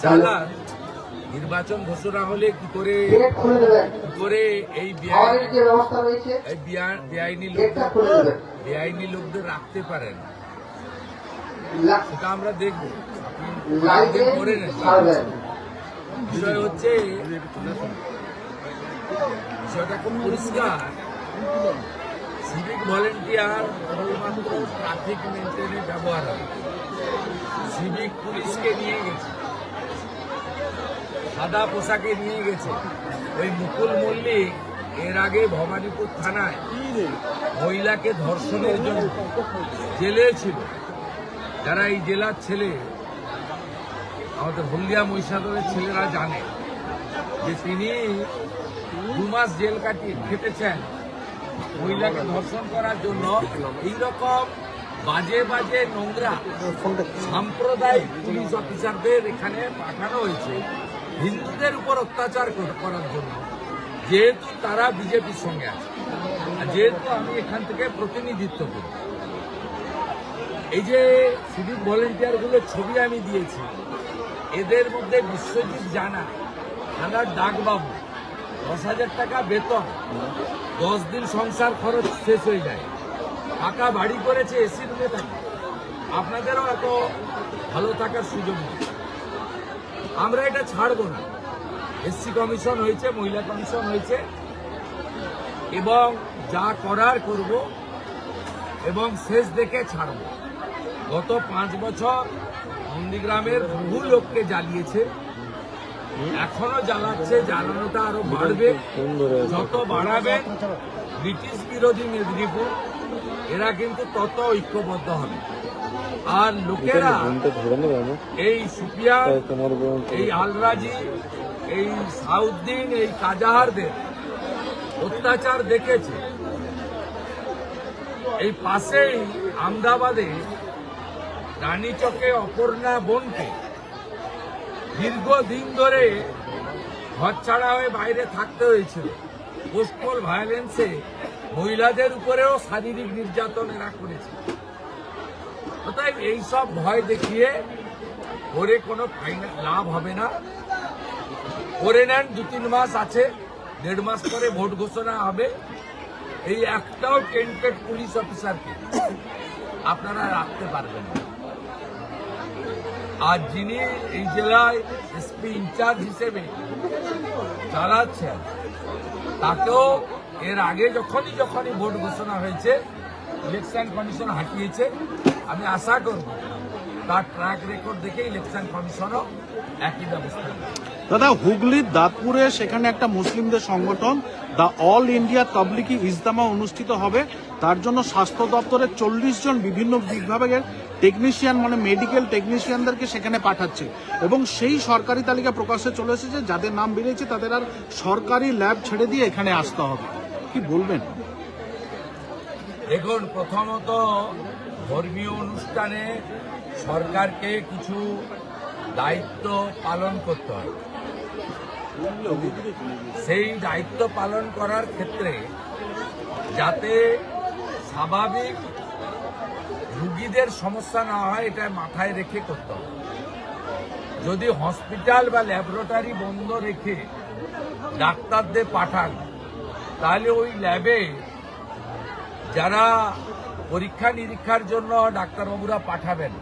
চালান নির্বাচন ঘোষণা হলে কি করে এই বেআইনি লোকদের রাখতে পারেন সেটা আমরা দেখব। আপনি করে নেন। বিষয় হচ্ছে বিষয়টা খুব পরিষ্কার। সিভিক ভলেন্টিয়ার কেবলমাত্র ট্রাফিক মেনটেনে ব্যবহার হয়। সিভিক পুলিশকে নিয়ে গেছে, সাদা পোশাকে নিয়ে গেছে। ওই মুকুল মল্লিক এর আগে ভবানীপুর থানায় মহিলাকে ধর্ষণের জন্য জেলে ছিল। যারা এই জেলার ছেলে, আমাদের হলদিয়া মহিষাদলের ছেলেরা জানে যে তিনি 2 মাস জেল খেটেছেন মহিলাকে ধর্ষণ করার জন্য। এইরকম বাজে বাজে নোংরা সাম্প্রদায়িক পুলিশ অফিসারদের এখানে পাঠানো হয়েছে হিন্দুদের উপর অত্যাচার করার জন্য, যেহেতু তারা বিজেপির সঙ্গে আছে আর যেহেতু আমি এখান থেকে প্রতিনিধিত্ব করি। এই যে সিভিক ভলেন্টিয়ারগুলোর ছবি আমি দিয়েছি, এদের মধ্যে বিশ্বজিৎ জানা, থানার ডাকবাবু, 10,000 টাকা বেতন, 10 দিন সংসার খরচ শেষ হয়ে যায়, টাকা বাড়ি করেছে, এসি রুমে থাকে। আপনাদেরও এত ভালো থাকার সুযোগ নেই। আমরা এটা ছাড়বো না। এসসি কমিশন হয়েছে, মহিলা কমিশন হয়েছে, এবং যা করার করব এবং শেষ দেখে ছাড়ব। গত 5 বছর নন্দীগ্রামের বহু লোককে জ্বালিয়েছে, এখনো জ্বালাচ্ছে, জ্বালানোটা আরো বাড়বে। যত বাড়াবে ব্রিটিশ বিরোধী মেদিনীপুর, এরা কিন্তু তত ঐক্যবদ্ধ হবে। আর লোকেরা এই সুপিয়া, এই আলরাজি, এই সাউদ্দিন, এই কাজাহারদের অত্যাচার দেখেছে। এই পাশেই আহমেদাবাদে রানীচকে অপর্ণা বোনকে দীর্ঘদিন ধরে ঘর ছাড়া হয়ে বাইরে থাকতে হয়েছিল। পোস্টাল ভায়োলেন্সে মহিলাদের উপরেও শারীরিক নির্যাতন এরা করেছে। অতএব এইসব ভয় দেখিয়ে করে কোনো লাভ হবে না। করে নেন, 2-3 মাস আছে, 1.5 মাস পরে ভোট ঘোষণা হবে। এই একটাও টেন্টেড পুলিশ অফিসারকে আপনারা রাখতে পারবেন না। আর যিনি এই জেলায় এসপি ইনচার্জ হিসেবে চালাচ্ছেন, তাকেও এর আগে যখনই ভোট ঘোষণা হয়েছে ইলেকশন কমিশন হাঁটিয়েছে। আমি আশা করব তার ট্র্যাক রেকর্ড দেখে ইলেকশন কমিশনও একই ব্যবস্থা নেবে। দাদা, হুগলির দাঁতপুরে সেখানে একটা মুসলিমদের সংগঠন দ্য অল ইন্ডিয়া তাবলিগি ইজতেমা অনুষ্ঠিত হবে। তার জন্য স্বাস্থ্য দপ্তরের 40 জন বিভিন্ন বিভাগের টেকনিশিয়ান, মানে মেডিকেল টেকনিশিয়ানদেরকে সেখানে পাঠাচ্ছে, এবং সেই সরকারি তালিকা প্রকাশে চলে এসেছে। যাদের নাম বেরিয়েছে তাদের আর সরকারি ল্যাব ছেড়ে দিয়ে এখানে আসতে হবে। কি বলবেন? দেখুন, প্রথমত ধর্মীয় অনুষ্ঠানে সরকারকে কিছু দায়িত্ব পালন করতে হয়। সেই দায়িত্ব পালন করার ক্ষেত্রে যাতে স্বাভাবিক রুগীদের সমস্যা না হয়, এটা মাথায় রেখে করতে হবে। যদি হসপিটাল বা ল্যাবরেটরি বন্ধ রেখে ডাক্তারদের পাঠান, তাহলে ওই ল্যাবে যারা পরীক্ষা নিরীক্ষার জন্য ডাক্তারবাবুরা পাঠাবেন,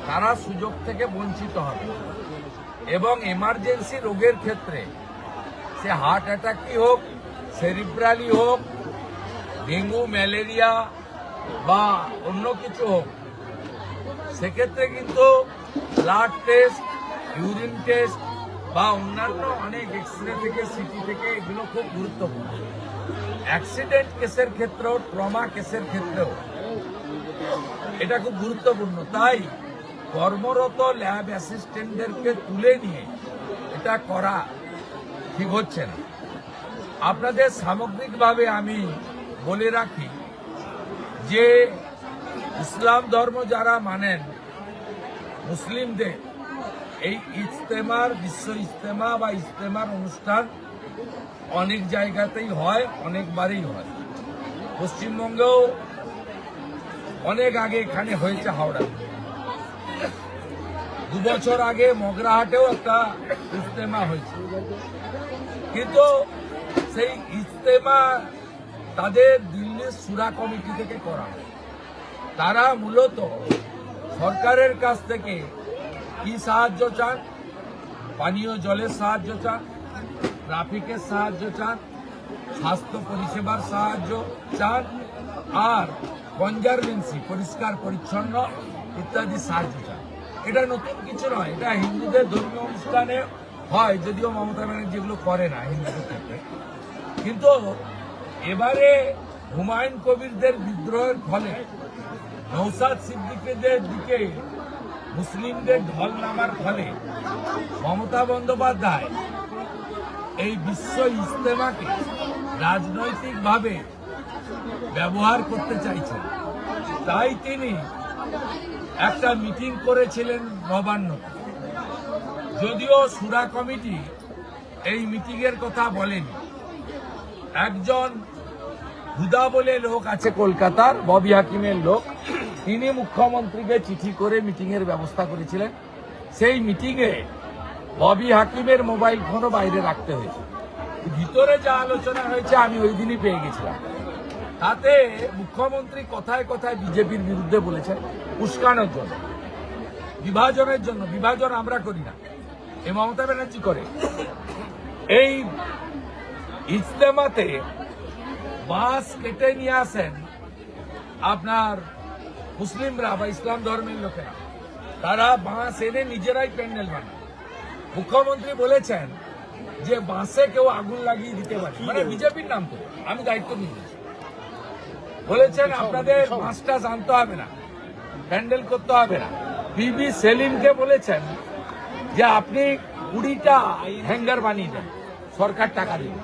তারা সুযোগ থেকে বঞ্চিত হবে। এবং এমার্জেন্সি রোগের ক্ষেত্রে, সে হার্ট অ্যাটাকই হোক, সেরিব্রালি হোক, ডেঙ্গু, ম্যালেরিয়া বা অন্য কিছু হোক, সেক্ষেত্রে কিন্তু ব্লাড টেস্ট, ইউরিন টেস্ট বা অন্যান্য অনেক এক্সরে থেকে, সিটি থেকে, এগুলো খুব গুরুত্বপূর্ণ। অ্যাক্সিডেন্ট কেসের ক্ষেত্রেও, ট্রমা কেসের ক্ষেত্রেও এটা খুব গুরুত্বপূর্ণ। তাই কর্মরত ল্যাব অ্যাসিস্ট্যান্টদেরকে তুলে নিয়ে এটা করা ঠিক হচ্ছে না। আপনাদের সামগ্রিকভাবে আমি বলে রাখি যে ইসলাম ধর্ম যারা মানেন, মুসলিমদের এই ইজতেমার, বিশ্ব ইজতেমা বা ইজতেমার অনুষ্ঠান অনেক জায়গাতেই হয়, অনেকবারই হয়। পশ্চিমবঙ্গেও অনেক আগে এখানে হয়েছে, হাওড়া। 2 বছর আগে মগরাহাটেও একটা ইজতেমা হয়েছে, কিন্তু সেই ইজতেমা তাদের দিল্লির সুরা কমিটি থেকে করা হয়। তারা মূলত সরকারের কাছ থেকে কি সাহায্য চান? পানীয় জলের সাহায্য চান, ট্রাফিকের সাহায্য চান, স্বাস্থ্য পরিষেবার সাহায্য চান, আর কনজারভেন্সি পরিষ্কার পরিচ্ছন্ন ইত্যাদি সাহায্য চান। এটা নতুন কিছু নয়, এটা হিন্দুদের ধর্মীয় অনুষ্ঠানে হয়, যদিও মমতা ব্যানার্জি যেগুলো করে না হিন্দুদের ক্ষেত্রে। কিন্তু এবারে হুমায়ুন কবিরদের বিদ্রোহের ফলে নওশাদ সিদ্দিকীদের দিকে মুসলিমদের ঢল নামার ফলে মমতা বন্দ্যোপাধ্যায় এই বিশ্ব ইজতেমাকে রাজনৈতিকভাবে ব্যবহার করতে চাইছেন। তাই তিনি একটা মিটিং করেছিলেন নবান্ন, যদিও সুরা কমিটি এই মিটিংয়ের কথা বলেনি। একজন হুদা বলে লোক আছে কলকাতার, ববি হাকিমের লোক, তিনি মুখ্যমন্ত্রীকে চিঠি করে মিটিংয়ের ব্যবস্থা করেছিলেন। সেই মিটিংয়ে ববি হাকিমের মোবাইল ফোনও বাইরে রাখতে হয়েছে। ভিতরে যা আলোচনা হয়েছে আমি ওই দিনই পেয়ে গেছিলাম। তাতে মুখ্যমন্ত্রী কথায় কথায় বিজেপির বিরুদ্ধে বলেছেন উস্কানোর জন্য, বিভাজনের জন্য। বিভাজন আমরা করি না, এ মমতা ব্যানার্জি করে। এই ইজতেমাতে বাঁশ কেটে নিয়ে আসেন আপনার মুসলিমরা বা ইসলাম ধর্মের লোকেরা, তারা বাঁশ এনে নিজেরাই প্যান্ডেল বানায়। মুখ্যমন্ত্রী বলেছেন যে বাঁশে কেউ আগুন লাগিয়ে দিতে পারে, মানে বিজেপির নাম করে। আমি দায়িত্ব নিয়েছি, বলেছেন আপনাদের বাঁশটা জানতে হবে না, প্যান্ডেল করতে হবে না। বিবি সেলিমকে বলেছেন যে আপনি 20টা হ্যাঙ্গার বানিয়ে দেন, সরকার টাকা দিন।